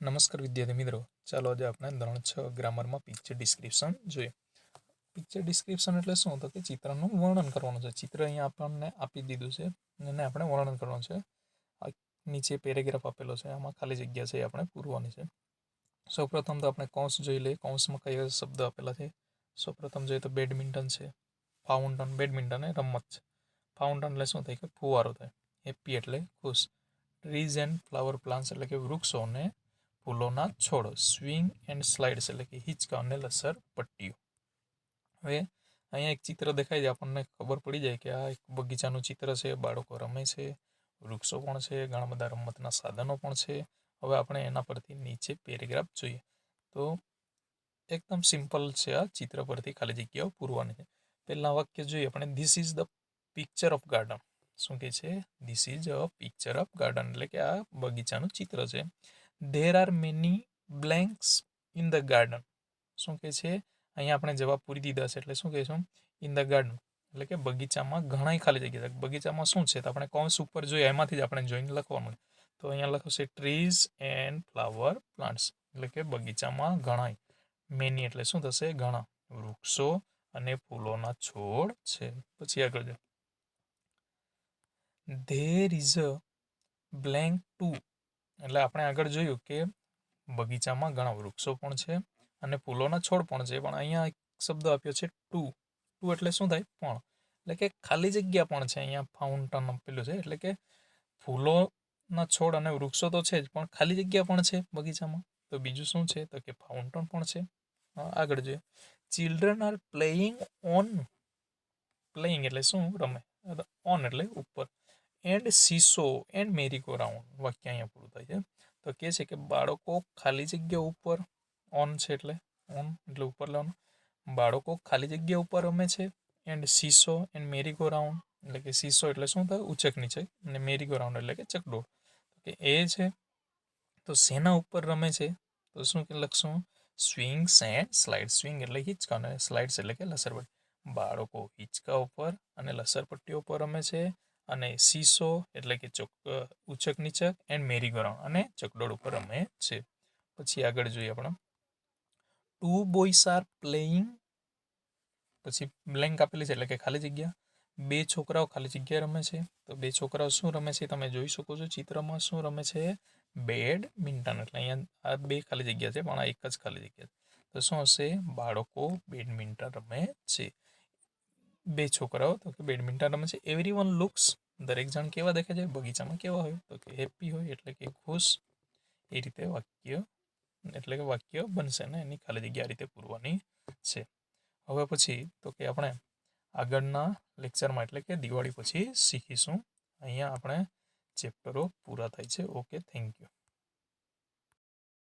નમસ્કાર વિદ્યાર્થી મિત્રો, ચાલો આજે આપણે ધોરણ 6 ગ્રામરમાં પિક્ચર ડિસ્ક્રિપ્શન જોઈએ. પિક્ચર ડિસ્ક્રિપ્શન એટલે શું? તો કે ચિત્રનું વર્ણન કરવાનું છે. ચિત્ર અહીંયા આપણને આપી દીધું છે અને આપણે વર્ણન કરવાનું છે. નીચે પેરેગ્રાફ આપેલો છે, આમાં ખાલી જગ્યા છે એ આપણે પૂરવાની છે. સૌપ્રથમ તો આપણે કૌંસ જોઈ લઈએ. કૌંસમાં કયા શબ્દ આપેલા છે. સૌપ્રથમ જોઈએ તો બેડમિન્ટન છે, ફાઉન્ટન. બેડમિન્ટન એ રમત છે. ફાઉન્ટન એટલે શું થાય કે ફુવારો થાય. હેપી એટલે ખુશ. ટ્રીઝ એન્ડ ફ્લાવર પ્લાન્ટ્સ એટલે કે વૃક્ષો અને ફૂલોના છોડ. સ્વિંગ એન્ડ સ્લાઇડ્સ એટલે કે હિંચકા અને લસર પટ્ટીઓ. હવે અહીંયા એક ચિત્ર દેખાય છે, આપણને ખબર પડી જાય કે આ એક બગીચાનું ચિત્ર છે. બાળકો રમે છે, વૃક્ષો પણ છે, ઘણા બધા રમતના સાધનો પણ છે. હવે આપણે એના પરથી નીચે પેરેગ્રાફ જોઈએ તો એકદમ સિમ્પલ છે. આ ચિત્ર પરથી ખાલી જગ્યાઓ પૂરવાની છે. પહેલા વાક્ય જોઈએ આપણે, this is the picture of garden. શું કે છે? This is a picture of garden એટલે કે આ બગીચાનું ચિત્ર છે. There are many blanks in the garden. શું કે છે? અહીંયા આપણે જવાબ પૂરી દીધા છે એટલે શું કહીશું? ઇન ધ ગાર્ડન એટલે કે બગીચામાં ઘણાય ખાલી જગ્યા છે. બગીચામાં શું છે તો આપણે કૌંસ ઉપર જોઈએ, એમાંથી જ આપણે જોઈને લખવાનું. તો અહીંયા લખશે ટ્રીઝ એન્ડ ફ્લાવર પ્લાન્ટ્સ એટલે કે બગીચામાં ઘણાય. મેની એટલે શું થશે? ઘણા વૃક્ષો અને ફૂલોના છોડ છે. પછી આગળ જો, there is a blank two એટલે આપણે આગળ જોયું કે બગીચામાં ઘણા વૃક્ષો પણ છે અને ફૂલોના છોડ પણ છે. પણ અહીંયા એક શબ્દ આપ્યો છે ટુ. ટુ એટલે શું થાય? પણ. એટલે કે ખાલી જગ્યા પણ છે. અહીંયા ફાઉન્ટન આપેલું છે એટલે કે ફૂલોના છોડ અને વૃક્ષો તો છે જ, પણ ખાલી જગ્યા પણ છે બગીચામાં. તો બીજું શું છે તો કે ફાઉન્ટન પણ છે. આગળ જોઈએ, children are playing on. Playing એટલે શું? રમે. ઓન એટલે ઉપર. And seesaw and મેરીગો round. વાક્ય અહીંયા પૂરું થાય છે. તો કહે છે કે બાળકો ખાલી જગ્યા ઉપર, ઓન છે એટલે ઓન એટલે ઉપર લેવાનું. બાળકો ખાલી જગ્યા ઉપર રમે છે. એન્ડ સીસો એન્ડ મેરીગો રાઉન્ડ એટલે કે સીસો એટલે શું થાય? ઉચક નીચે. અને મેરીગો રાઉન્ડ એટલે કે ચકડોળ. કે એ છે તો શેના ઉપર રમે છે? તો શું લખશું? Swings and slide. સ્વિંગ એટલે હિંચકા અને સ્લાઇડ્સ એટલે કે લસરપટ્ટી. બાળકો હિંચકા ઉપર અને લસરપટ્ટીઓ પર રમે છે. અને સીસો એટલે કે ઉચક નીચક એન્ડ મેરીગો રાઉન્ડ અને ચકડોળ ઉપર રમે છે. પછી આગળ જોઈએ આપણે, ટુ બોયસ આર પ્લેઇંગ. પછી બ્લેન્ક આપેલી છે એટલે કે ખાલી જગ્યા. બે છોકરાઓ ખાલી જગ્યા રમે છે. તો બે છોકરાઓ શું રમે છે તમે જોઈ શકો છો ચિત્રમાં. શું રમે છે? બેડમિન્ટન. એટલે અહીંયા આ બે ખાલી જગ્યા છે પણ આ એક જ ખાલી જગ્યા છે. તો શું હશે? બાળકો બેડમિન્ટન રમે છે. બે છોકરાઓ તો કે બેડમિન્ટન રમે છે. Every one looks. દરેક જણ કેવા દેખાય છે? બગીચામાં કેવા હોય? તો કે હેપી હોય એટલે કે ખુશ. એ રીતે વાક્ય એટલે કે વાક્ય બનશે ને એની ખાલી જગ્યા આ રીતે પૂરવાની છે. હવે પછી તો કે આપણે આગળના લેક્ચરમાં એટલે કે દિવાળી પછી શીખીશું. અહીંયા આપણે ચેપ્ટરો પૂરા થાય છે. Okay, thank you.